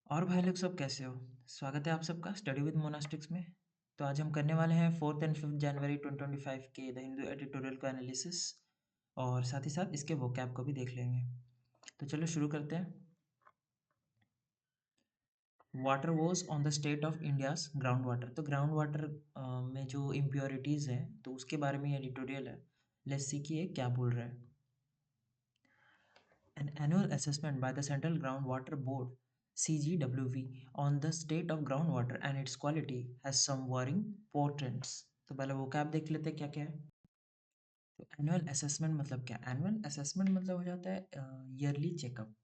और भाई लोग सब कैसे हो? स्वागत है आप सबका स्टडी विद मोनास्टिक्स में। तो आज हम करने वाले हैं 4th एंड 5th जनवरी 2025 के द हिंदू एडिटोरियल का एनालिसिस और साथ ही साथ इसके वोकैब को भी देख लेंगे। तो चलो शुरू करते हैं। Water was on the state of India's ground water. तो ग्राउंड वाटर में जो इम्प्योरिटीज़ हैं तो उसके बारे में एडिटोरियल है। लेट्स सी कि ये क्या बोल रहा है। An annual assessment by the Central Groundwater Board (CGWB) on the state of groundwater and its quality has some worrying portents। तो पहले वो क्या आप देख लेते हैं क्या क्या है। तो एनुअल असेसमेंट मतलब क्या? एनुअल असेसमेंट मतलब हो जाता है ईयरली चेकअप।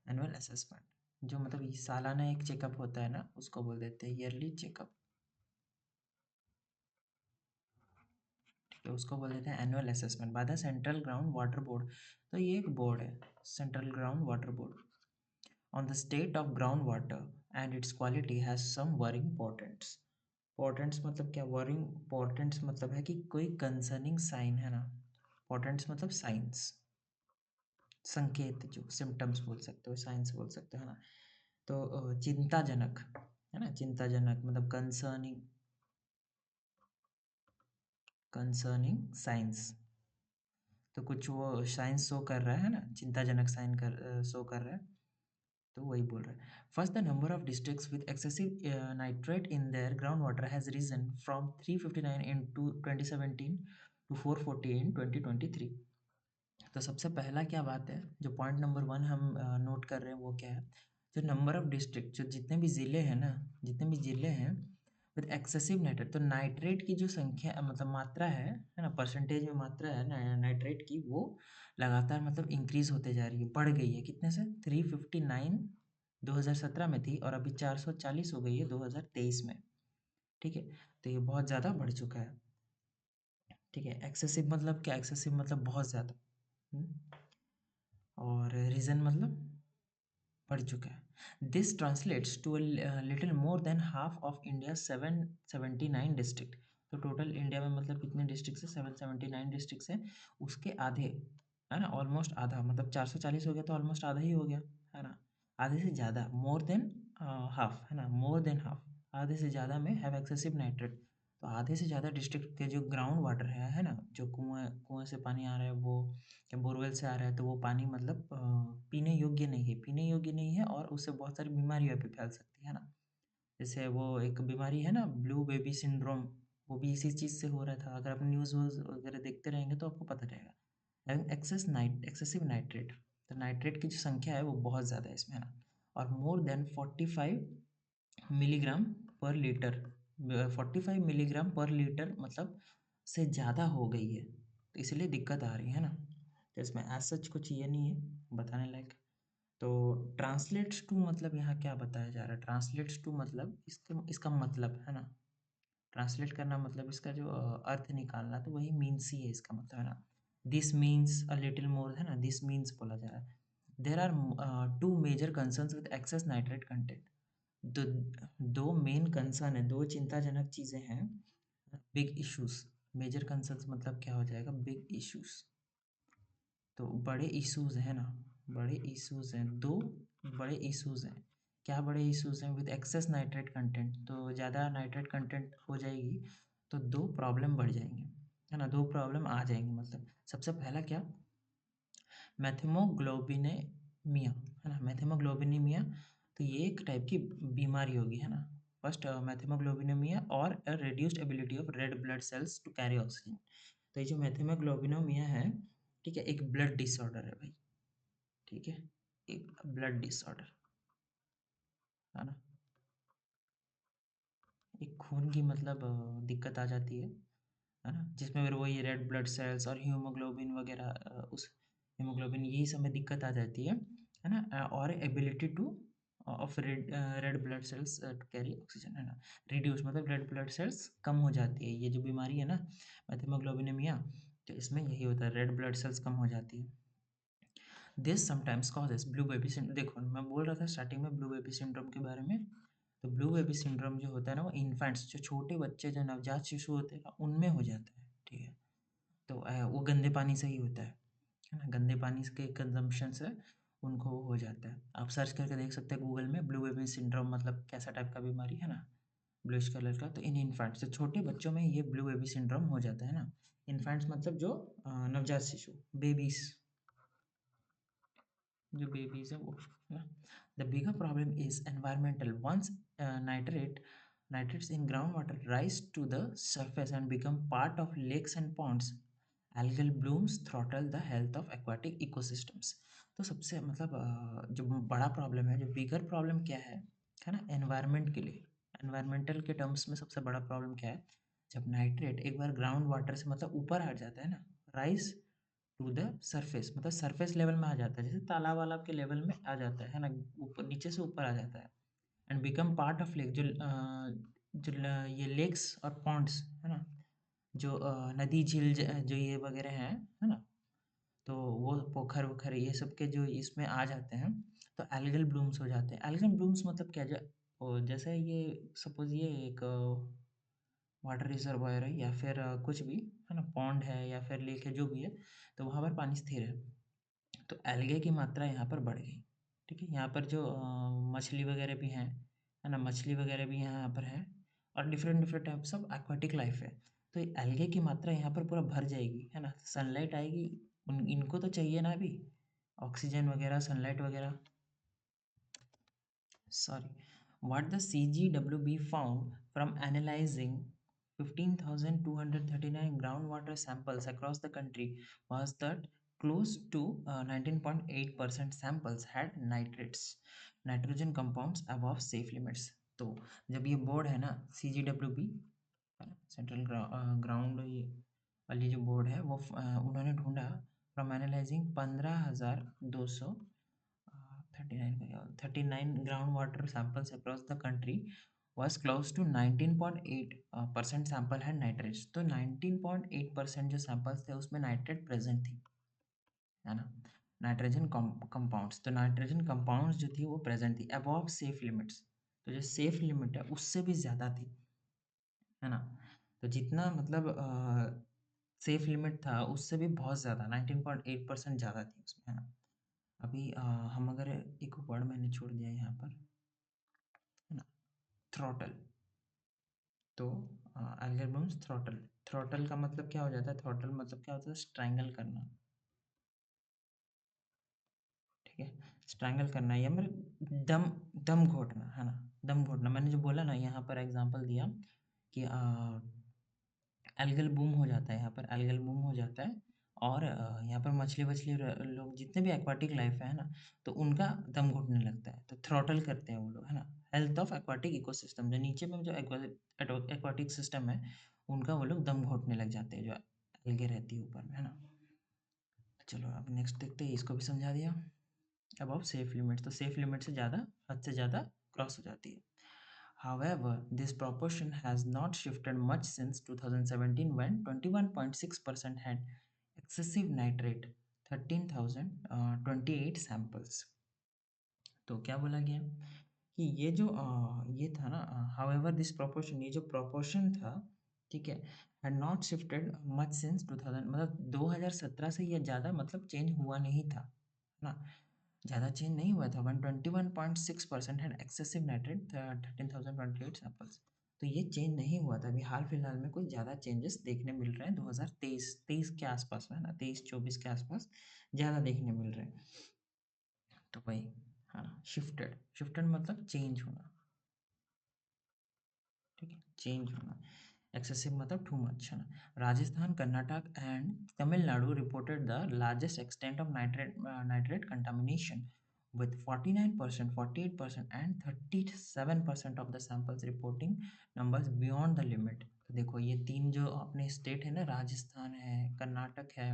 एनुअल असेसमेंट जो मतलब ये सालाना एक चेकअप होता है ना, उसको बोल देते हैं ईयरली चेकअप। ठीक है, उसको बोल देते हैं annual assessment by the central ground water board. तो ये एक बोर्ड है, central ground water board on the state of groundwater and its quality has some worrying portents। portents मतलब क्या? worrying portents मतलब है कि कोई concerning sign है ना। portents मतलब signs, संकेत, जो symptoms बोल सकते हो, signs बोल सकते हो, है ना। तो चिंताजनक है ना, चिंताजनक मतलब concerning signs। तो कुछ वो साइंस शो कर रहा है ना, चिंताजनक साइन कर शो कर रहा है, तो वही बोल रहा है। First, the number of districts with excessive nitrate in their ground water has risen from 359 in 2017 to 440 in 2023। तो सबसे पहला क्या बात है, जो पॉइंट नंबर 1 हम नोट कर रहे हैं वो क्या है? जो नंबर ऑफ डिस्ट्रिक्ट, जो जितने भी ज़िले हैं ना, जितने भी ज़िले हैं विद एक्सेसिव नाइट्रेट, तो नाइट्रेट की जो संख्या मतलब मात्रा है ना, परसेंटेज में मात्रा है ना नाइट्रेट की, वो लगातार मतलब इंक्रीज होते जा रही है, बढ़ गई है। कितने से? 359 2017 में थी और अभी 440 हो गई है 2023 में। ठीक है, तो ये बहुत ज़्यादा बढ़ चुका है। ठीक है, एक्सेसिव मतलब क्या? एक्सेसिव मतलब बहुत ज़्यादा। और रीज़न मतलब बढ़ चुका है। This translates to little more than half of India 779 district. तो टोटल इंडिया में मतलब कितने डिस्ट्रिक्ट है? 779 डिस्ट्रिक्ट हैं, उसके आधे, है ना, ऑलमोस्ट आधा, मतलब 440 हो गया तो ऑलमोस्ट आधा ही हो गया, है ना। आधे से ज़्यादा, मोर देन हाफ, है ना, मोर देन हाफ, आधे से ज़्यादा में हैव एक्सेसिव नाइट्रेट। तो आधे से ज़्यादा डिस्ट्रिक्ट के जो ग्राउंड वाटर है ना, जो कुएँ कुएँ से पानी आ रहा है वो, या बोरवेल से आ रहा है, तो वो पानी मतलब पीने योग्य नहीं है, पीने योग्य नहीं है, और उससे बहुत सारी बीमारियाँ भी फैल सकती है ना। जैसे वो एक बीमारी है ना, ब्लू बेबी सिंड्रोम, वो भी इसी चीज़ से हो रहा था। अगर आप न्यूज़ व्यूज़ वगैरह देखते रहेंगे तो आपको पता रहेगा। एंड एक्सेसिव नाइट्रेट, तो नाइट्रेट की जो संख्या है वो बहुत ज़्यादा है इसमें, है ना। और मोर देन 45 मिलीग्राम पर लीटर, 45 मिलीग्राम पर लीटर मतलब से ज़्यादा हो गई है, तो इसलिए दिक्कत आ रही है ना। तो इसमें एज सच कुछ ये नहीं है बताने लायक। तो ट्रांसलेट्स टू मतलब यहाँ क्या बताया जा रहा है? ट्रांसलेट्स टू मतलब इसका मतलब है ना, ट्रांसलेट करना मतलब इसका जो अर्थ निकालना, तो वही मीन्स ही है इसका मतलब, है ना। This means a little more, है ना, दिस मीन्स बोला जा रहा है। There are two major concerns with excess nitrate content. दो दो मेन कंसर्न है, दो चिंताजनक चीज़ें हैं। बिग इश्यूज, मेजर कंसर्न्स मतलब क्या हो जाएगा? Big issues. तो बड़े इश्यूज हैं ना, बड़े इश्यूज हैं, दो बड़े इश्यूज हैं। क्या बड़े इश्यूज हैं? विद एक्सेस नाइट्रेट कंटेंट, तो ज़्यादा नाइट्रेट कंटेंट हो जाएगी तो दो प्रॉब्लम बढ़ जाएंगे, है ना, दो प्रॉब्लम आ जाएंगी। मतलब सबसे पहला क्या? मैथेमोग्लोबिनेमिया, है ना, मैथेमोग्लोबिनेमिया। तो ये एक टाइप की बीमारी होगी, है ना। फर्स्ट मैथेमोग्लोबिनेमिया और reduced ability of red blood cells to carry oxygen. तो ये जो मैथेमोग्लोबिनोमिया है, ठीक है, एक ब्लड डिसऑर्डर है भाई। ठीक है, एक ब्लड डिसऑर्डर, है ना, एक खून की मतलब दिक्कत आ जाती है ना, जिसमें फिर वही रेड ब्लड सेल्स और हीमोग्लोबिन वगैरह, उस हीमोग्लोबिन यही सब में दिक्कत आ जाती है ना। और ability to of red blood cells to carry oxygen, है ना। रिड्यूस मतलब रेड ब्लड सेल्स कम हो जाती है, ये जो बीमारी है ना मैथेमोग्लोबिनेमिया, तो इसमें यही होता है, रेड ब्लड सेल्स कम हो जाती है। This sometimes causes blue baby syndrome. देखो मैं बोल रहा था स्टार्टिंग में ब्लू बेबी सिंड्रोम के बारे में। तो ब्लू बेबी सिंड्रोम जो होता है ना, वो इन्फेंट्स, जो छोटे बच्चे, जो नवजात शिशु होते हैं ना, उनमें हो जाता है। ठीक है, तो वो गंदे पानी से ही होता है ना, गंदे पानी के कंजम्पशन से उनको वो हो जाता है। आप सर्च करके देख सकते हैं गूगल में, ब्लू बेबी सिंड्रोम मतलब कैसा टाइप का बीमारी है ना, ब्लूइश कलर का। तो इन इन्फेंट्स, तो छोटे बच्चों में ये ब्लू बेबी सिंड्रोम हो जाता है ना। इन्फेंट्स मतलब जो नवजात शिशु, बेबीज, जो बेबीज है वो, है ना। The bigger problem is environmental. Once nitrates in groundwater rise to the surface and become part of lakes and ponds, algal blooms throttle the health of aquatic ecosystems। तो सबसे मतलब जो बड़ा प्रॉब्लम है, जो बिगर प्रॉब्लम क्या है ना, एनवायरनमेंट के लिए, एनवायरमेंटल के टर्म्स में सबसे बड़ा प्रॉब्लम क्या है, जब नाइट्रेट एक बार ग्राउंड वाटर से मतलब ऊपर आ जाता है ना, राइज टू द सरफेस मतलब सरफेस लेवल में आ जाता है, जैसे तालाब वालाब के लेवल में आ जाता है ना, ऊपर नीचे से ऊपर आ जाता है, and become part of lake, ये लेक्स और पॉन्ड्स है ना, जो नदी झील जो ये वगैरह हैं है ना, तो वो पोखर वोखर ये सब के जो इसमें आ जाते हैं, तो एल्गल ब्लूम्स हो जाते हैं। एल्गल ब्लूम्स मतलब क्या, जैसे ये सपोज ये एक वाटर रिजर्वायर है या फिर कुछ भी है ना, पॉन्ड है या फिर लेक है, जो भी है, तो वहाँ पर पानी स्थिर है, तो एल्गे की मात्रा यहाँ पर बढ़ गई। ठीक है, यहाँ पर जो मछली वगैरह भी हैं है ना, मछली वगैरह भी यहाँ पर है, और different different types of aquatic life है। तो एल्गे की मात्रा यहाँ पर पूरा भर जाएगी है ना, सनलाइट आएगी, इनको तो चाहिए ना अभी, ऑक्सीजन वगैरह, सनलाइट वगैरह। Sorry, what the CGWB found from analyzing 15,239 groundwater samples across the country was that close to 19.8% samples had nitrates, nitrogen compounds above safe limits। तो जब ये बोर्ड है ना, CGWB सेंट्रल ग्राउंड वाली जो बोर्ड है वो उन्होंने ढूंढा from analysing 15,200 39 groundwater samples across the country was close to 19.8% sample had nitrates। तो 19.8% जो samples थे उसमें नाइट्रेट प्रेजेंट थी, है ना, नाइट्रोजन कंपाउंड्स। तो नाइट्रोजन कंपाउंड्स जो थी वो प्रेजेंट थी अबव सेफ लिमिट्स, तो जो सेफ लिमिट है उससे भी ज़्यादा थी, है ना। तो जितना मतलब सेफ लिमिट था उससे भी बहुत ज़्यादा, 19.8% ज़्यादा थी उसमें, है ना। अभी हम अगर एक वर्ड मैंने छोड़ दिया यहाँ पर, है ना, थ्रॉटल। तो एल्गोरिथम्स थ्रॉटल, थ्रॉटल का मतलब क्या हो जाता है, थ्रॉटल मतलब क्या होता है, स्ट्रैंगल करना। ठीक है, स्ट्रैंगल करना या मेरे दम, दम घोटना, है ना, दम घोटना। मैंने जो बोला ना यहाँ पर एग्जांपल दिया कि एल्गल बूम हो जाता है, यहाँ पर एल्गल बूम हो जाता है, और यहाँ पर मछली वछली लोग जितने भी एक्वाटिक लाइफ है ना, तो उनका दम घुटने लगता है, तो थ्रॉटल करते हैं वो लोग, है ना। हेल्थ ऑफ एक्वाटिक इकोसिस्टम, जो नीचे में जो एक्वाटिक सिस्टम है उनका वो लोग दम घोटने लग जाते हैं, जो एल्गे रहती है ऊपर में, है ना। चलो अब नेक्स्ट देखते हैं, इसको भी समझा दिया। अबाउट सेफ लिमिट, तो सेफ लिमिट से ज़्यादा, हद से ज़्यादा क्रॉस हो जाती है। However, this proportion has not shifted much since 2017 when 21.6% had excessive nitrate, 13,028 samples। तो क्या बोला गया कि ये जो ये था ना, however this proportion, ये जो proportion था, ठीक है, had not shifted much since 2000 मतलब 2017 से ये ज़्यादा मतलब चेंज हुआ नहीं था ना, ज़्यादा चेंज नहीं हुआ था। 121.6% हैड एक्सेसिव नाइट्रेट, 13,028 सैंपल्स। तो ये चेंज नहीं हुआ था, अभी हाल फिलहाल में कुछ ज़्यादा चेंजेस देखने मिल रहे हैं 2023 के आसपास में, है ना, 23-24 के आसपास ज़्यादा देखने मिल रहे हैं। तो भाई, हाँ ना, शिफ्टेड, शिफ्टेड मतलब चेंज होना, ठीक है, चेंज होना। एक्सेसिव मतलब टू मच, है ना। Rajasthan, Karnataka and Tamil Nadu reported the largest extent of nitrate contamination with 49%, 48% and 37% of the samples reporting numbers beyond the limit। तो देखो ये तीन जो अपने स्टेट है ना, राजस्थान है, कर्नाटक है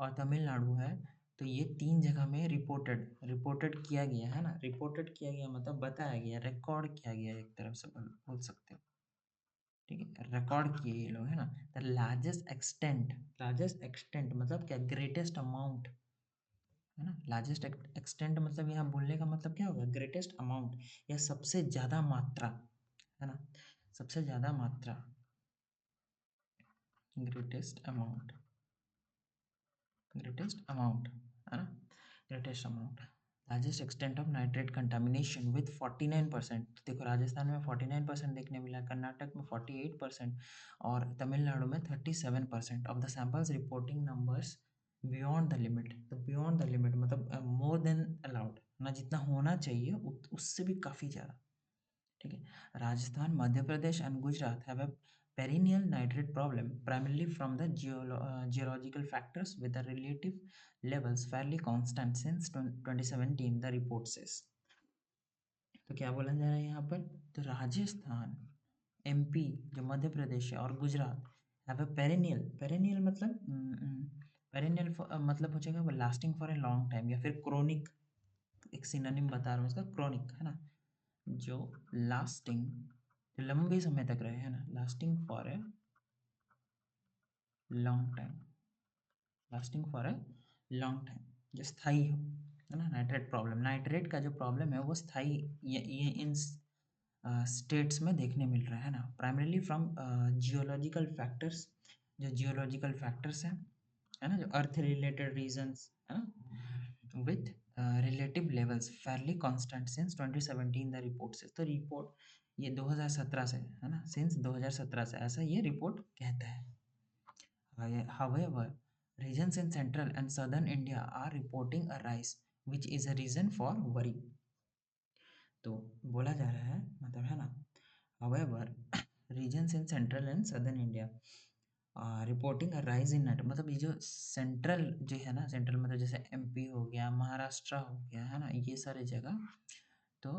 और तमिलनाडु है, तो ये तीन जगह में रिपोर्टेड रिपोर्टेड किया गया है ना, रिपोर्टेड किया गया मतलब बताया गया, रिकॉर्ड किया गया, एक तरफ से बोल सकते हो। ठीक है, रिकॉर्ड किए ये लोग, है ना। The largest extent, largest extent मतलब क्या, ग्रेटेस्ट अमाउंट, है ना। लार्जेस्ट एक्सटेंट मतलब यहाँ बोलने का मतलब क्या होगा, ग्रेटेस्ट अमाउंट या सबसे ज़्यादा मात्रा, है ना, सबसे ज़्यादा मात्रा, ग्रेटेस्ट अमाउंट, ग्रेटेस्ट अमाउंट, है ना, greatest amount. Largest extent of nitrate contamination with 49%। देखो राजस्थान में 49% देखने मिला, कर्नाटक में 48% और तमिलनाडु में 37% of the samples reporting numbers beyond the limit. तो बियॉन्ड द लिमिट मतलब मोर देन अलाउड ना, जितना होना चाहिए उससे भी काफ़ी ज़्यादा। ठीक है, Rajasthan, Madhya Pradesh and Gujarat have a perennial nitrate problem primarily from the geological factors with the relative levels fairly constant since 2017, the report says। तो क्या बोला जा रहा है यहाँ पर? तो राजस्थान, एमपी जो मध्य प्रदेश है और गुजरात हैव अ पेरेनियल मतलब पेरेनियल मतलब हो जाएगा वो lasting for a long time या फिर क्रोनिक। एक सिनोनिम बता रहा हूँ इसका, क्रोनिक है ना, जो लास्टिंग, जो लंबे समय तक रहे है ना, lasting for a long time, lasting for a long time, जो स्थायी हो, है ना। नाइट्रेट प्रॉब्लम, नाइट्रेट का जो प्रॉब्लम है वो स्थायी ये इन स्टेट्स में देखने मिल रहा है ना, प्राइमरीली फ्रॉम जियोलॉजिकल फैक्टर्स, जो जियोलॉजिकल फैक्टर्स हैं, है ना, जो अर्थ रिलेटेड रीजंस, है ना, with relative levels Fairlie constant since 2017, the report से। तो रिपोर्ट ये 2017 से है ना, सिंस 2017 से ऐसा ये रिपोर्ट कहता है। However, regions in central and southern India are reporting a rise, which is a reason for worry। तो बोला जा रहा है मतलब है ना, however, regions in central and southern India are reporting a rise in nitrate, मतलब ये जो सेंट्रल जो है ना, सेंट्रल मतलब जैसे एमपी हो गया, महाराष्ट्र हो गया, है ना, ये सारे जगह। तो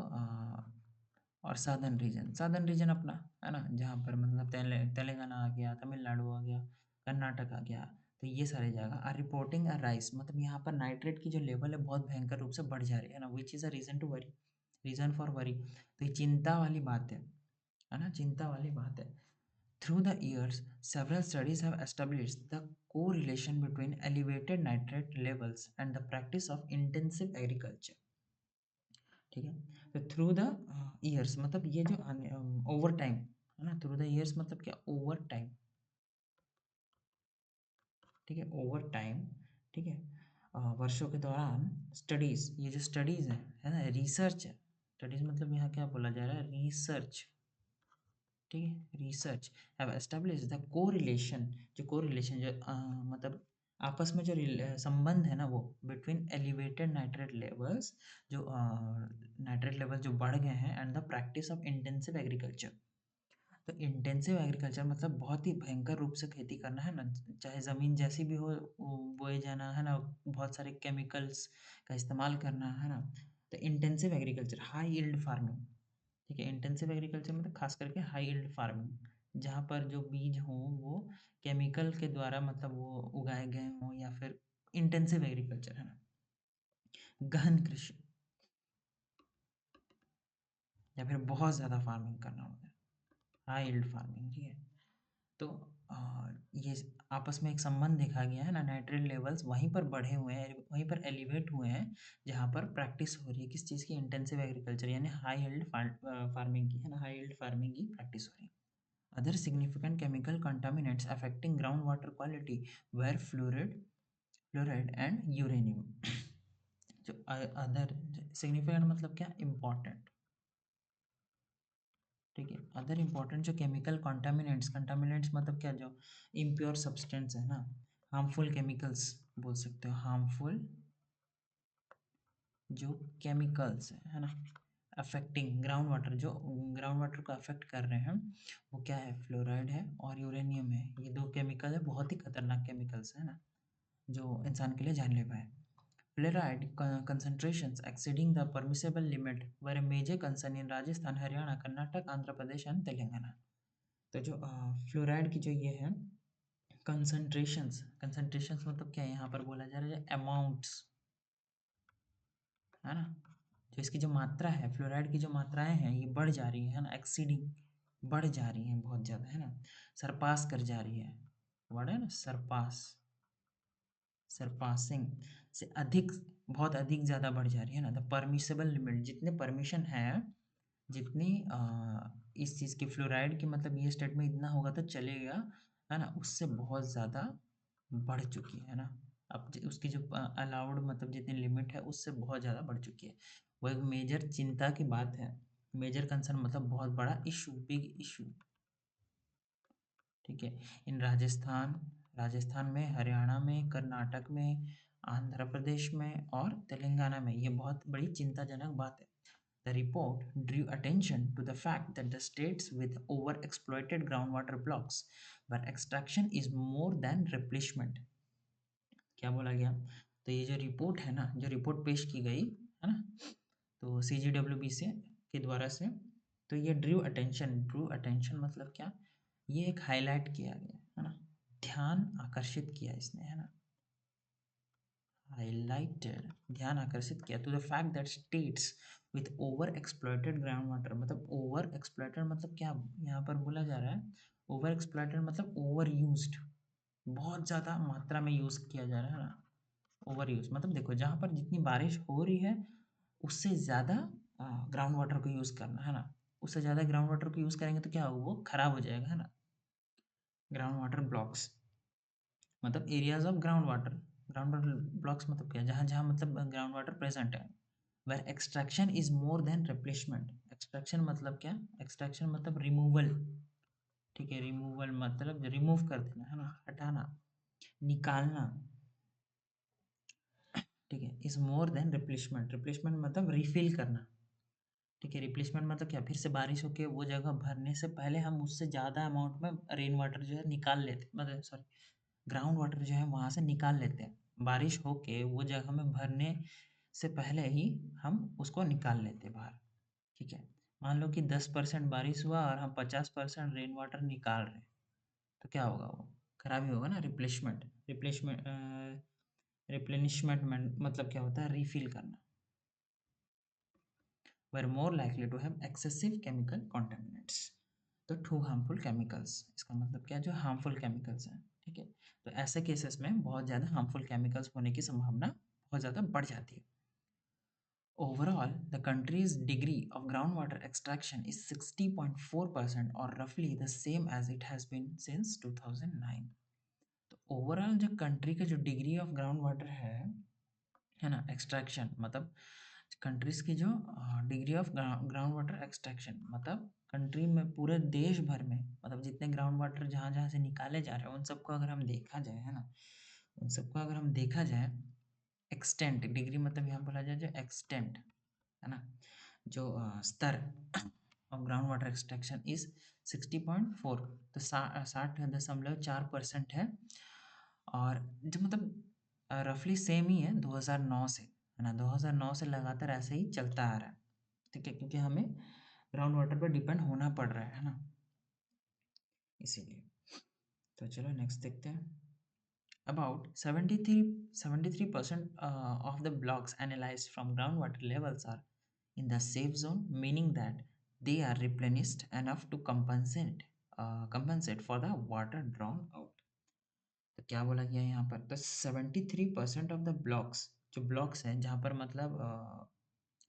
और सदर्न रीजन अपना है ना, जहाँ पर मतलब तेलंगाना आ गया, तमिलनाडु आ गया, कर्नाटक आ गया, तो ये सारे जगह आर रिपोर्टिंग अ राइस, मतलब यहाँ पर नाइट्रेट की जो लेवल है बहुत भयंकर रूप से बढ़ जा रही है ना, which is a reason to worry, reason for worry. तो ये चिंता वाली बात है ना, चिंता वाली बात है। Through the years several studies have established the correlation between elevated nitrate levels and the practice of intensive agriculture. ठीक है, तो थ्रू द ईयर्स मतलब ये जो ओवर टाइम है ना, थ्रू द ईयर्स मतलब क्या, ओवर टाइम। ठीक है, ओवर टाइम। ठीक है, वर्षों के दौरान स्टडीज, ये जो स्टडीज है ना, रिसर्च है, स्टडीज मतलब यहाँ क्या बोला जा रहा है, रिसर्च। ठीक है, research have establish the correlation, जो कोरिलेशन जो मतलब आपस में जो संबंध है ना वो, बिटवीन एलिवेटेड नाइट्रेट लेवल्स, जो नाइट्रेट लेवल जो बढ़ गए हैं, and the practice of intensive agriculture. तो इंटेंसिव एग्रीकल्चर मतलब बहुत ही भयंकर रूप से खेती करना है ना, चाहे ज़मीन जैसी भी हो बोए जाना है ना, बहुत सारे केमिकल्स का इस्तेमाल करना है ना। तो intensive agriculture, high yield farming. ठीक है, इंटेंसिव एग्रीकल्चर मतलब खास करके हाई यील्ड फार्मिंग, जहाँ पर जो बीज हों वो केमिकल के द्वारा मतलब वो उगाए गए हों, या फिर इंटेंसिव एग्रीकल्चर है ना, गहन कृषि, या फिर बहुत ज़्यादा फार्मिंग करना होता है, हाई यील्ड फार्मिंग। ठीक है, तो ये आपस में एक संबंध देखा गया है ना, नाइट्रेट लेवल्स वहीं पर बढ़े हुए हैं, वहीं पर एलिवेट हुए हैं जहाँ पर प्रैक्टिस हो रही है किस चीज़ की, इंटेंसिव एग्रीकल्चर यानी हाई यील्ड फार्मिंग की, है ना, हाई यील्ड फार्मिंग की प्रैक्टिस हो रही है। Other significant chemical contaminants affecting groundwater quality were fluoride and uranium। जो अदर सिग्निफिकेंट मतलब क्या, इम्पॉर्टेंट। ठीक है, अदर इम्पॉर्टेंट जो केमिकल कंटामिनेंट्स मतलब क्या, जो इम्प्योर सब्सटेंस है ना, हार्मफुल केमिकल्स बोल सकते हो, हार्मफुल जो केमिकल्स है ना, अफेक्टिंग ग्राउंड वाटर, जो ग्राउंड वाटर को अफेक्ट कर रहे हैं, वो क्या है, फ्लोराइड है और यूरेनियम है। ये दो केमिकल है, बहुत ही खतरनाक केमिकल्स है ना, जो इंसान के लिए जानलेवा है। Fluoride concentrations exceeding the permissible limit were a major concern in Rajasthan, Haryana, Karnataka, Andhra Pradesh and Telangana. तो जो फ्लोराइड की जो ये है कंसंट्रेशंस मतलब क्या है, यहाँ पर बोला जा रहा है अमाउंट्स, है ना, जो इसकी जो मात्रा है, फ्लोराइड की जो मात्राएं हैं ये बढ़ जा रही है ना, एक्सीडिंग, बढ़ जा रही हैं बहुत ज़्यादा, है ना, सरपास कर जा रही है, वर्ड है ना, सरपास, सरपासिंग से अधिक, बहुत अधिक ज़्यादा बढ़ जा रही है ना। द परमिसेबल लिमिट, जितने परमिशन है, जितनी इस चीज़ की फ्लोराइड की मतलब ये स्टेट में इतना होगा तो चलेगा, है ना, उससे बहुत ज़्यादा बढ़ चुकी है ना, अब उसकी जो अलाउड मतलब जितनी लिमिट है उससे बहुत ज़्यादा बढ़ चुकी है। वो एक मेजर चिंता की बात है। मेजर कंसर्न मतलब बहुत बड़ा इशू, बिग इशू। ठीक है। इन राजस्थान राजस्थान में, हरियाणा में, कर्नाटक में, आंध्र प्रदेश में और तेलंगाना में ये बहुत बड़ी चिंताजनक बात है। The report drew attention to the fact that the states with overexploited groundwater blocks where extraction is more than replenishment। क्या बोला गया? तो ये जो रिपोर्ट है ना, जो रिपोर्ट पेश की गई है ना, तो CGWB से के द्वारा से, तो ये ड्रू अटेंशन मतलब क्या? ये एक हाईलाइट किया गया है ना, ध्यान आकर्षित किया इसने, है ना, हाईलाइटेड, ध्यान आकर्षित किया to the fact that states with over exploited ground water, मतलब ओवर एक्सप्लॉइटेड मतलब क्या यहाँ पर बोला जा रहा है? ओवर एक्सप्लॉइटेड मतलब ओवर यूज्ड, बहुत ज़्यादा मात्रा में यूज़ किया जा रहा है ना। ओवर यूज़ मतलब देखो, जहाँ पर जितनी बारिश हो रही है उससे ज़्यादा ग्राउंड वाटर को यूज़ करना, है ना। उससे ज़्यादा ग्राउंड वाटर को यूज़ करेंगे तो क्या होगा? वो खराब हो जाएगा, है ना। ग्राउंड वाटर ब्लॉक्स मतलब areas of ground water, ground water blocks मतलब क्या? जहाँ जहाँ मतलब ग्राउंड वाटर प्रेजेंट है, where extraction is more than replacement. Extraction मतलब क्या? एक्सट्रैक्शन मतलब रिमूवल। ठीक है, रिमूवल मतलब रिमूव कर देना, है ना, हटाना, निकालना। ठीक है, is more than replacement. Replacement मतलब रिफिल करना। ठीक है, रिप्लेसमेंट मतलब क्या? फिर से बारिश होके वो जगह भरने से पहले हम उससे ज़्यादा अमाउंट में रेन वाटर जो है निकाल लेते, मतलब सॉरी, ग्राउंड वाटर जो है वहाँ से निकाल लेते हैं। बारिश होके वो जगह में भरने से पहले ही हम उसको निकाल लेते हैं बाहर। ठीक है, मान लो कि 10% बारिश हुआ और हम 50% रेन वाटर निकाल रहे हैं, तो क्या होगा? वो खराब ही होगा ना। रिप्लेसमेंट, रिप्लेनिशमेंट मतलब क्या होता है? रिफिल करना। were more likely to have excessive chemical contaminants। तो टू हार्मफुल केमिकल्स, इसका मतलब क्या? जो हार्मफुल केमिकल्स हैं। ठीक है, तो ऐसे केसेस में बहुत ज़्यादा हार्मफुल केमिकल्स होने की संभावना बहुत ज़्यादा बढ़ जाती है। Overall the country's degree of ground water extraction is 60.4% और रफली the same as it has been since 2009। तो ओवरऑल जो कंट्री का जो डिग्री ऑफ ग्राउंड वाटर है ना, एक्सट्रैक्शन मतलब कंट्रीज की जो degree of ground water extraction मतलब कंट्री में, पूरे देश भर में, मतलब जितने ग्राउंड वाटर जहाँ जहाँ से निकाले जा रहे हैं उन सबको अगर हम देखा जाए, है ना, उन सबको अगर हम देखा जाए, एक्सटेंट, डिग्री मतलब यहाँ बोला जाए जो एक्सटेंट, है ना, जो स्तर of ground water extraction is 60.4, तो 60.4% है। और जो मतलब रफली सेम ही है 2009 से, है ना, 2009 से लगातार ऐसे ही चलता आ रहा है। ठीक है, क्योंकि हमें ग्राउंड वाटर पर डिपेंड होना पड़ रहा है ना, इसीलिए। तो चलो नेक्स्ट देखते हैं। About 73% of the blocks analyzed from groundwater levels are in the safe zone, meaning that they are replenished enough to compensate for the water drawn out। तो क्या बोला गया यहाँ पर? तो 73% ऑफ द ब्लॉक्स, जो ब्लॉक्स हैं जहाँ पर मतलब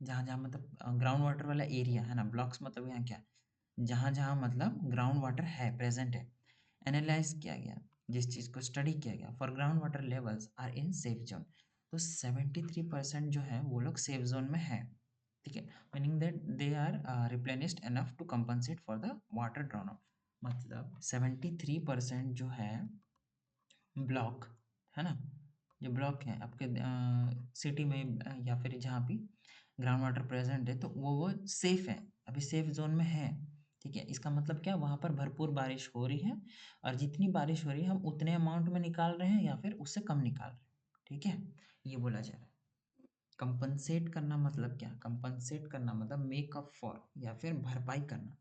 जहाँ जहाँ मतलब ग्राउंड वाटर वाला एरिया है ना, ब्लॉक्स मतलब यहाँ क्या, जहाँ जहाँ मतलब ग्राउंड वाटर है, प्रेजेंट है, एनालाइज किया गया, जिस चीज़ को स्टडी किया गया, for ground water levels are in safe zone. तो 73% जो है वो लोग सेफ जोन में है। ठीक है, meaning that they are replenished enough to compensate for the water drawn out. मतलब 73% जो है ब्लॉक, है ना, जो ब्लॉक है आपके सिटी में या फिर जहाँ भी ग्राउंड वाटर प्रेजेंट है, तो वो सेफ है, अभी सेफ जोन में है। ठीक है, इसका मतलब क्या? वहाँ पर भरपूर बारिश हो रही है और जितनी बारिश हो रही है हम उतने अमाउंट में निकाल रहे हैं या फिर उससे कम निकाल रहे हैं। ठीक है, ये बोला जा रहा है। कंपनसेट करना मतलब क्या? कंपनसेट करना मतलब मेक अप फॉर या फिर भरपाई करना।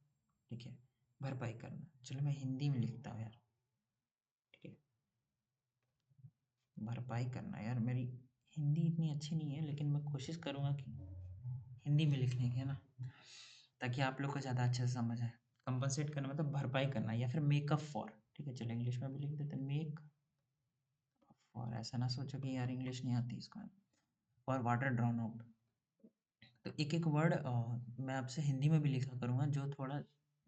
ठीक है, भरपाई करना। चलो मैं हिंदी में लिखता हूँ यार। ठीक है, भरपाई करना। यार मेरी हिंदी इतनी अच्छी नहीं है, लेकिन मैं कोशिश करूँगा कि हिंदी में लिखने की, है ना, ताकि आप लोग को ज़्यादा अच्छे से समझ आए। कंपनसेट करना मतलब भरपाई करना या फिर मेकअप फॉर। ठीक है, चलो इंग्लिश में भी लिख देते हैं, मेक फॉर। ऐसा ना सोचो कि यार इंग्लिश नहीं आती इसको, फॉर वाटर ड्रॉन आउट। तो एक एक वर्ड मैं आपसे हिंदी में भी लिखा करूँगा जो थोड़ा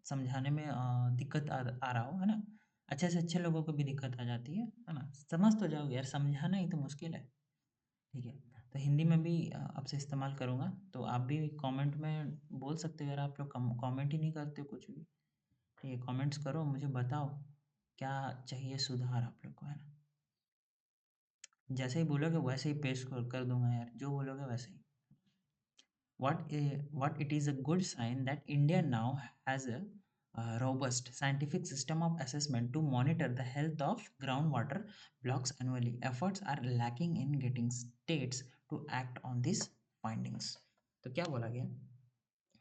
समझाने में दिक्कत आ रहा हो, है ना, अच्छे से अच्छे लोगों को भी दिक्कत आ जाती है ना? समझ तो जाओगे यार, समझाना ही तो मुश्किल है। ठीक है, तो हिंदी में भी आपसे इस्तेमाल करूँगा, तो आप भी कमेंट में बोल सकते हो यार, आप लोग कमेंट ही नहीं करते हो कुछ भी। ठीक है, कमेंट्स करो, मुझे बताओ क्या चाहिए सुधार आप लोग को, है ना? जैसे ही बोलोगे वैसे ही पेश कर दूंगा यार, जो बोलोगे वैसे ही। What it is a good sign that India now has a robust scientific system of assessment to monitor the health of groundwater blocks annually. Efforts are lacking in getting states to act on these findings. तो क्या बोला गया?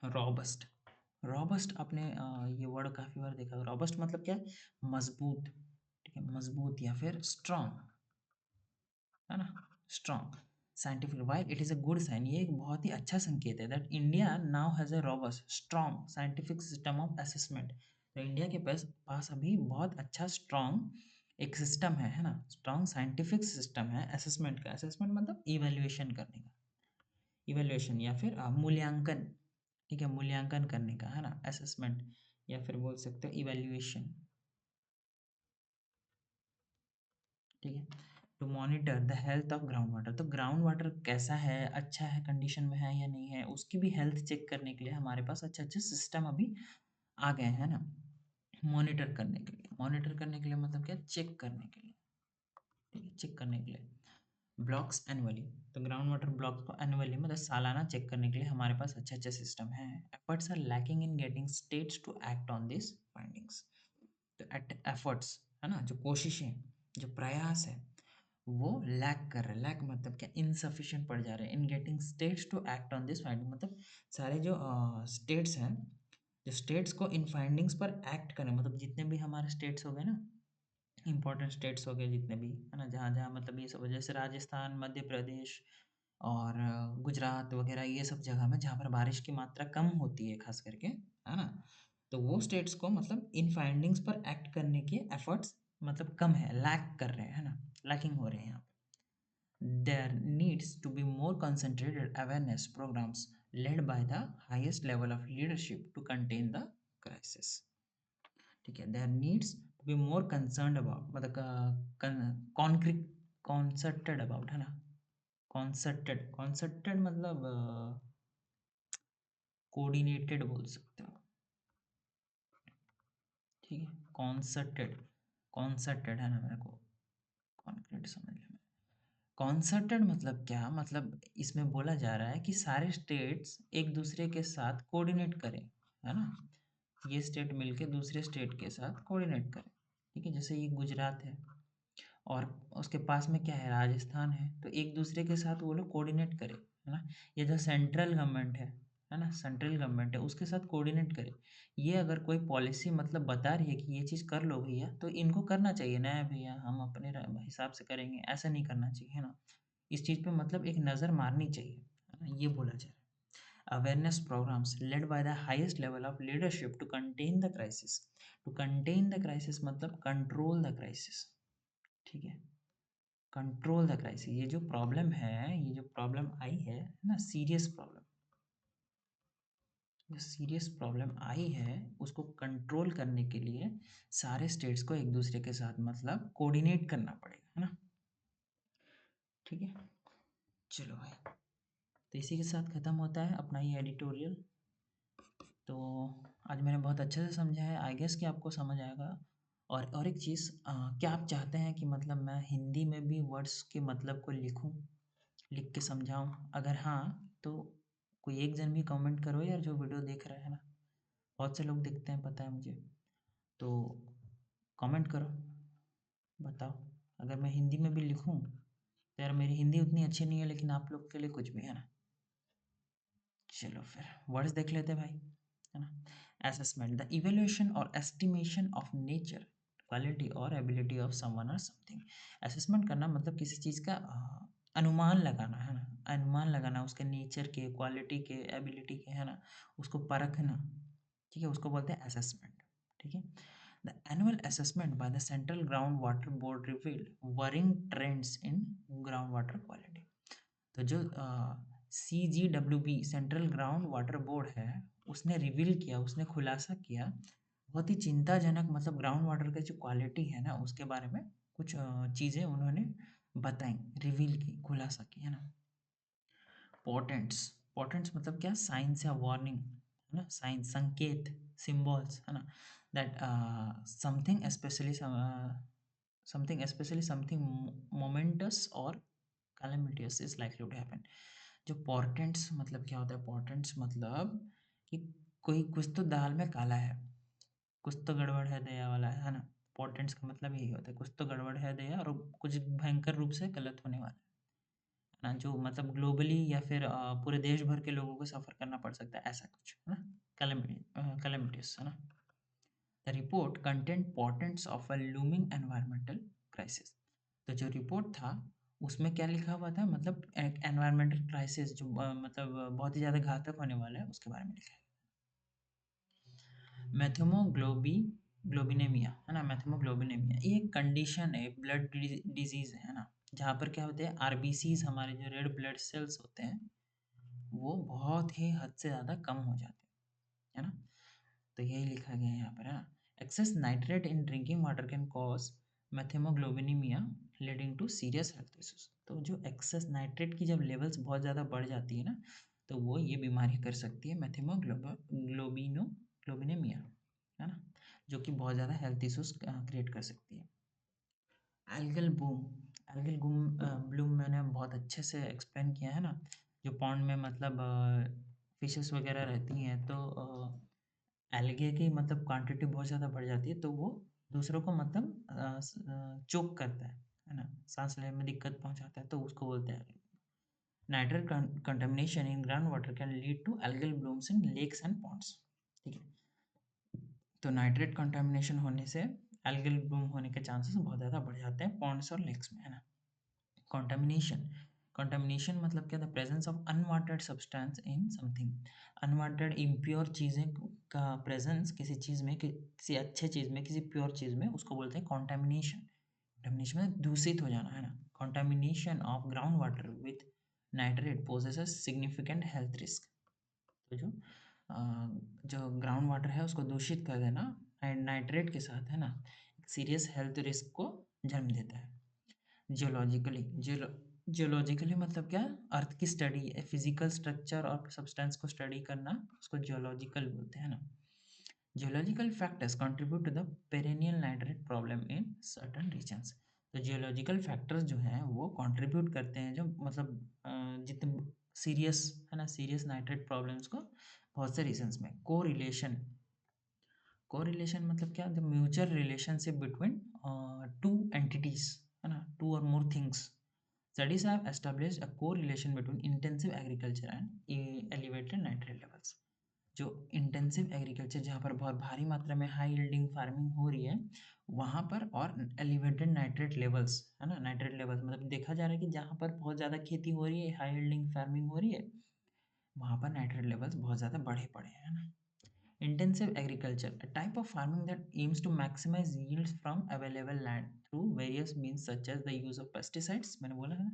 Robust. Robust आपने ये word काफ़ी बार देखा। Robust मतलब क्या है? मजबूत। ठीक है, मजबूत या फिर स्ट्रांग, है ना? Strong scientific, while it is a good sign, ये एक बहुत ही अच्छा संकेत है that India now has a robust strong scientific system of assessment. तो इंडिया के पास पास अभी बहुत अच्छा स्ट्रांग एक सिस्टम है ना? स्ट्रांग साइंटिफिक सिस्टम है असेसमेंट का। असेसमेंट मतलब इवैल्यूएशन करने का, इवैल्यूएशन या फिर मूल्यांकन। ठीक है, मूल्यांकन करने का, है ना? असेसमेंट या फिर बोल सकते हो इवैल्यूएशन। ठीक है, to monitor the health of ground water. तो ग्राउंड वाटर कैसा है, अच्छा है, कंडीशन में है या नहीं है, उसकी भी हेल्थ चेक करने के लिए हमारे पास अच्छे अच्छे सिस्टम अभी आ गए हैं ना? मॉनिटर करने के लिए, मॉनिटर करने के लिए मतलब क्या? चेक करने के लिए। ठीक है, चेक करने के लिए ब्लॉक्स एनुअली। तो ग्राउंड वाटर ब्लॉक्स को एनुअली मतलब सालाना चेक करने के लिए हमारे पास अच्छे अच्छे सिस्टम हैं। Efforts are lacking in getting states to act on this findings. तो एफर्ट्स, है ना, जो कोशिशें, जो प्रयास है, वो लैक कर रहे हैं। लैक मतलब क्या? इनसफिशिएंट पड़ जा रहे हैं in getting states to act on this finding. मतलब सारे जो स्टेट्स हैं, जो स्टेट्स को इन फाइंडिंग्स पर एक्ट करें, मतलब जितने भी हमारे स्टेट्स हो गए ना, इंपॉर्टेंट स्टेट्स हो गए जितने भी, है ना, जहाँ जहाँ मतलब ये सब जैसे राजस्थान, मध्य प्रदेश और गुजरात वगैरह, ये सब जगह में जहाँ पर बारिश की मात्रा कम होती है खास करके, है ना, तो वो स्टेट्स को मतलब इन फाइंडिंग्स पर एक्ट करने के एफर्ट्स मतलब कम है, लैक कर रहे हैं, है ना, लैकिंग हो रहे हैं यहाँ पे। There needs to be more concentrated awareness programs led by the highest level of leadership to contain the crisis. ठीक है, there needs to be more concerned about, मतलब कॉन्क्रीट, कॉन्सर्टेड अबाउट, है ना? कॉन्सर्टेड, कॉन्सर्टेड मतलब coordinated बोल सकते हो। ठीक है, कॉन्सर्टेड, कॉन्सर्टेड है ना, मेरे को कॉन्क्रीट समझ में। कॉन्सर्टेड मतलब क्या? मतलब इसमें बोला जा रहा है कि सारे स्टेट्स एक दूसरे के साथ कोऑर्डिनेट करें, है ना? ये स्टेट मिलके दूसरे स्टेट के साथ कोऑर्डिनेट करें। ठीक है, जैसे ये गुजरात है और उसके पास में क्या है? राजस्थान है, तो एक दूसरे के साथ वो लोग कोऑर्डिनेट करें, है ना? ये जो सेंट्रल गवर्नमेंट है ना, सेंट्रल गवर्नमेंट है, उसके साथ कोऑर्डिनेट करे। ये अगर कोई पॉलिसी मतलब बता रही है कि ये चीज़ कर लो भैया, तो इनको करना चाहिए ना भैया, हम अपने हिसाब से करेंगे, ऐसा नहीं करना चाहिए, है ना? इस चीज़ पे मतलब एक नज़र मारनी चाहिए, है ना? ये बोला जा रहा है। Awareness programmes led by the highest level of leadership to contain the crisis. To contain the crisis मतलब कंट्रोल द क्राइसिस। ठीक है, कंट्रोल द क्राइसिस। ये जो प्रॉब्लम है, ये जो प्रॉब्लम आई है ना, सीरियस प्रॉब्लम, जो सीरियस प्रॉब्लम आई है, उसको कंट्रोल करने के लिए सारे स्टेट्स को एक दूसरे के साथ मतलब कोऑर्डिनेट करना पड़ेगा, है ना? ठीक है, चलो भाई, तो इसी के साथ ख़त्म होता है अपना ये एडिटोरियल। तो आज मैंने बहुत अच्छे से समझा है, आई गेस कि आपको समझ आएगा। और एक चीज़, क्या आप चाहते हैं कि मतलब मैं हिंदी में भी वर्ड्स के मतलब को लिखूं, लिख के समझाऊं? अगर हाँ, तो कोई एक जन भी कमेंट करो यार, जो वीडियो देख रहा है ना, बहुत से लोग देखते हैं पता है मुझे, तो कमेंट करो, बताओ। अगर मैं हिंदी में भी लिखूं तो यार मेरी हिंदी उतनी अच्छी नहीं है, लेकिन आप लोग के लिए कुछ भी, है ना? चलो फिर वर्ड्स देख लेते हैं भाई, है ना? असेसमेंट, द इवेल्युएशन और एस्टिमेशन ऑफ नेचर, क्वालिटी और एबिलिटी ऑफ समवन और समथिंग। असेसमेंट करना मतलब किसी चीज़ का अनुमान लगाना, है ना? अनुमान लगाना उसके नेचर के, क्वालिटी के, एबिलिटी के, है ना? उसको परखना। ठीक है, उसको बोलते हैं असेसमेंट। ठीक है, the annual assessment by the central ground water board revealed worrying trends in ground water quality. तो जो CGWB central ground water board है, उसने रिवील किया, उसने खुलासा किया बहुत ही चिंताजनक मतलब ग्राउंड वाटर का जो क्वालिटी है ना उसके बारे में कुछ चीज़ें उन्होंने बताई, रिवील की, खुलासा की, है ना। पोर्टेंट्स, पोर्टेंट्स मतलब क्या, साइंस या वार्निंग, है ना, साइंस, संकेत, सिंबल्स, है ना, that something specially something moments और कैलेमिटियस इज लाइकली टू हैपन। जो पोर्टेंट्स मतलब क्या होता है, पोर्टेंट्स मतलब कि कोई कुछ तो दाल में काला है, कुछ तो गड़बड़ है दया वाला है ना। पोर्टेंट्स का मतलब यही होता है, कुछ तो गड़बड़ है दया और कुछ भयंकर रूप से गलत होने वाला है ना, जो मतलब ग्लोबली या फिर पूरे देश भर के लोगों को सफ़र करना पड़ सकता है, ऐसा कुछ है ना। कैलेमिटीज है ना। The report content portents of a looming environmental crisis. तो जो रिपोर्ट था उसमें क्या लिखा हुआ था, मतलब एक एनवायरमेंटल क्राइसिस जो मतलब बहुत ही ज़्यादा घातक होने वाला है उसके बारे में लिखा है। मैथेमोग्लोबी ग्लोबिनेमिया है ना, मैथेमोग्लोबिनेमिया ये एक कंडीशन है, ब्लड डिजीज है ना, जहाँ पर क्या होते हैं, आरबीसीज हमारे जो रेड ब्लड सेल्स होते हैं वो बहुत ही हद से ज़्यादा कम हो जाते हैं, है ना। तो यही लिखा गया है यहाँ पर, है ना। Excess nitrate in drinking water can cause methemoglobinemia leading to serious health issues. तो जो एक्सेस नाइट्रेट की जब लेवल्स बहुत ज़्यादा बढ़ जाती है ना, तो वो ये बीमारी कर सकती है, मैथेमोग्लोबिनेमिया, है ना, जो कि बहुत ज़्यादा हेल्थ इश्यूज क्रिएट कर सकती है। एल्गल बूम, एल्गल ब्लूम मैंने बहुत अच्छे से एक्सप्लेन किया है ना। जो पॉन्ड में मतलब फिशेस वगैरह रहती हैं तो एल्गे की मतलब क्वांटिटी बहुत ज़्यादा बढ़ जाती है, तो वो दूसरों को मतलब चोक करता है ना, सांस लेने में दिक्कत पहुंचाता है, तो उसको बोलते हैं। Nitrate contamination in ground water can lead to algal blooms in lakes and ponds. ठीक है, तो नाइट्रेट कंटामिनेशन होने से एल्गल ब्लूम होने के चांसेस बहुत ज़्यादा बढ़ जाते हैं पॉन्ड्स और लेक्स में, है ना। कंटामिनेशन, कंटामिनेशन मतलब क्या, the presence of unwanted substance in something. Unwanted impure चीज़ें का प्रेजेंस किसी चीज़ में, किसी अच्छे चीज़ में, किसी प्योर चीज़ में, उसको बोलते हैं कंटामिनेशन। कंटामिनेशन में दूषित हो जाना, है ना। Contamination of ground water with nitrate poses a significant health risk. तो अ, जो ग्राउंड वाटर है उसको दूषित कर देना नाइट्रेट के साथ, है ना, सीरियस हेल्थ रिस्क को जन्म देता है। जियोलॉजिकली, जियोलॉजिकली मतलब क्या, अर्थ की स्टडी, फिजिकल स्ट्रक्चर और सब्सटेंस को स्टडी करना, उसको जियोलॉजिकल बोलते हैं ना। Geological factors contribute to the perennial nitrate problem in certain regions. तो जियोलॉजिकल फैक्टर्स जो हैं वो कंट्रीब्यूट करते हैं, जो मतलब जितने सीरियस, है ना, सीरियस नाइट्रेट प्रॉब्लम्स को बहुत से रीजन्स में। कोरिलेशन मतलब क्या, the mutual relationship between two entities, है ना, टू और more things. Studies have established a correlation between intensive agriculture and elevated nitrate levels. जो इंटेंसिव एग्रीकल्चर जहाँ पर बहुत भारी मात्रा में हाई यील्डिंग फार्मिंग हो रही है वहाँ पर, और एलिवेटेड नाइट्रेट लेवल्स, है ना, नाइट्रेट लेवल्स मतलब देखा जा रहा है कि जहाँ पर बहुत ज़्यादा खेती हो रही है, हाई यील्डिंग फार्मिंग हो रही है, वहाँ पर नाइट्रेट लेवल्स बहुत ज़्यादा बढ़े पड़े हैं, है ना। Intensive agriculture, a type of farming that aims to maximize yields from available land through various means such as the use of pesticides, मैंने बोला है ना,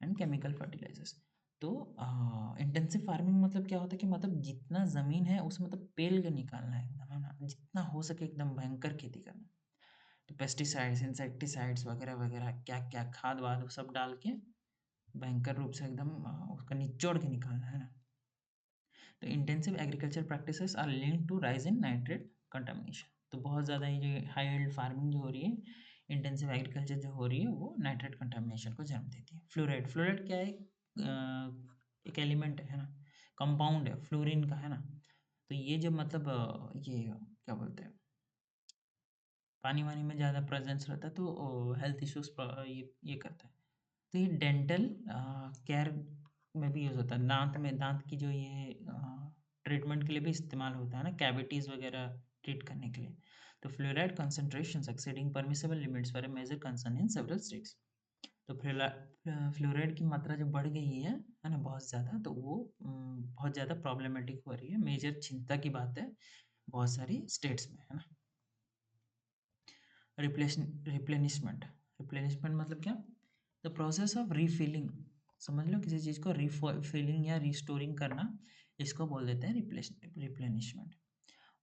and chemical fertilizers। तो इंटेंसिव फार्मिंग मतलब क्या होता है कि मतलब जितना ज़मीन है उसमें मतलब पेल के निकालना है एकदम, है ना, जितना हो सके एकदम भयंकर खेती करना। तो पेस्टिसाइड्स, इंसेक्टिसाइड्स वगैरह वगैरह क्या क्या खाद वाद वो सब डाल के भयंकर रूप से एकदम उसका निचोड़ के निकालना, है ना। तो intensive agriculture practices are linked to rise in nitrate contamination. तो बहुत ज़्यादा ये हाई यील्ड फार्मिंग जो हो रही है, इंटेंसिव एग्रीकल्चर जो हो रही है, वो नाइट्रेट कंटामिनेशन को जन्म देती है। फ्लोराइड, फ्लोराइड क्या है, एक एलिमेंट है ना, कंपाउंड है फ्लोरीन का, है ना। तो ये जो मतलब ये क्या बोलते हैं, पानी वानी में ज़्यादा प्रेजेंस रहता है तो हेल्थ इश्यूज ये करता है। तो ये डेंटल केयर में भी यूज़ होता है, दांत में, दांत की जो ये ट्रीटमेंट के लिए भी इस्तेमाल होता है ना, कैविटीज़ वगैरह ट्रीट करने के लिए। तो fluoride concentrations exceeding permissible limits were a major concern in several states. तो फ्लोराइड की मात्रा जो बढ़ गई है ना, बहुत ज़्यादा, तो वो बहुत ज़्यादा प्रॉब्लमेटिक हो रही है, मेजर चिंता की बात है बहुत सारी स्टेट्स में, है ना। रिप्लेनिशमेंट, रिप्लेनिशमेंट मतलब क्या, द प्रोसेस ऑफ रीफिलिंग। समझ लो किसी चीज़ को रिफिलिंग या रिस्टोरिंग करना, इसको बोल देते हैं replenishment.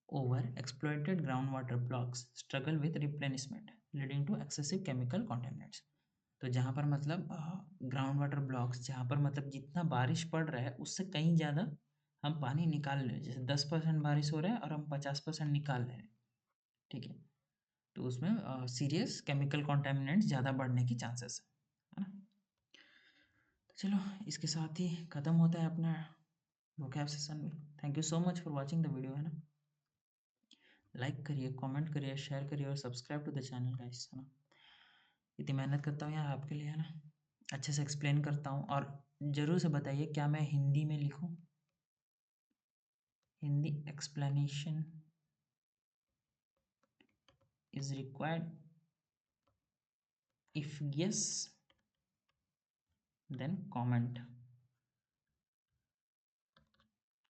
Over exploited ground water blocks struggle with replenishment leading to excessive chemical contaminants. तो जहाँ पर मतलब ग्राउंड वाटर ब्लॉक्स, जहाँ पर मतलब जितना बारिश पड़ रहा है उससे कहीं ज़्यादा हम पानी निकाल रहे हैं। जैसे 10% बारिश हो रहा है और हम 50% निकाल रहे हैं, ठीक है। तो उसमें सीरियस केमिकल कॉन्टेमिनेंट्स ज़्यादा बढ़ने की चांसेस है ना। तो चलो इसके साथ ही ख़त्म होता है अपना vocab सेशन भी। Thank you so much for watching the video, है ना। लाइक करिए, कमेंट करिए, शेयर करिए और subscribe to the channel guys, है ना। इतनी मेहनत करता हूँ यार आपके लिए, है ना। अच्छे से एक्सप्लेन करता हूँ। और ज़रूर से बताइए क्या मैं हिंदी में लिखूँ, Hindi explanation is required, if yes then comment,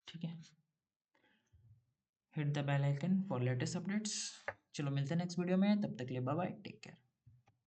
ठीक है। Hit the bell icon for latest updates. चलो मिलते हैं नेक्स्ट वीडियो में, तब तक के लिए बाय बाय, टेक केयर।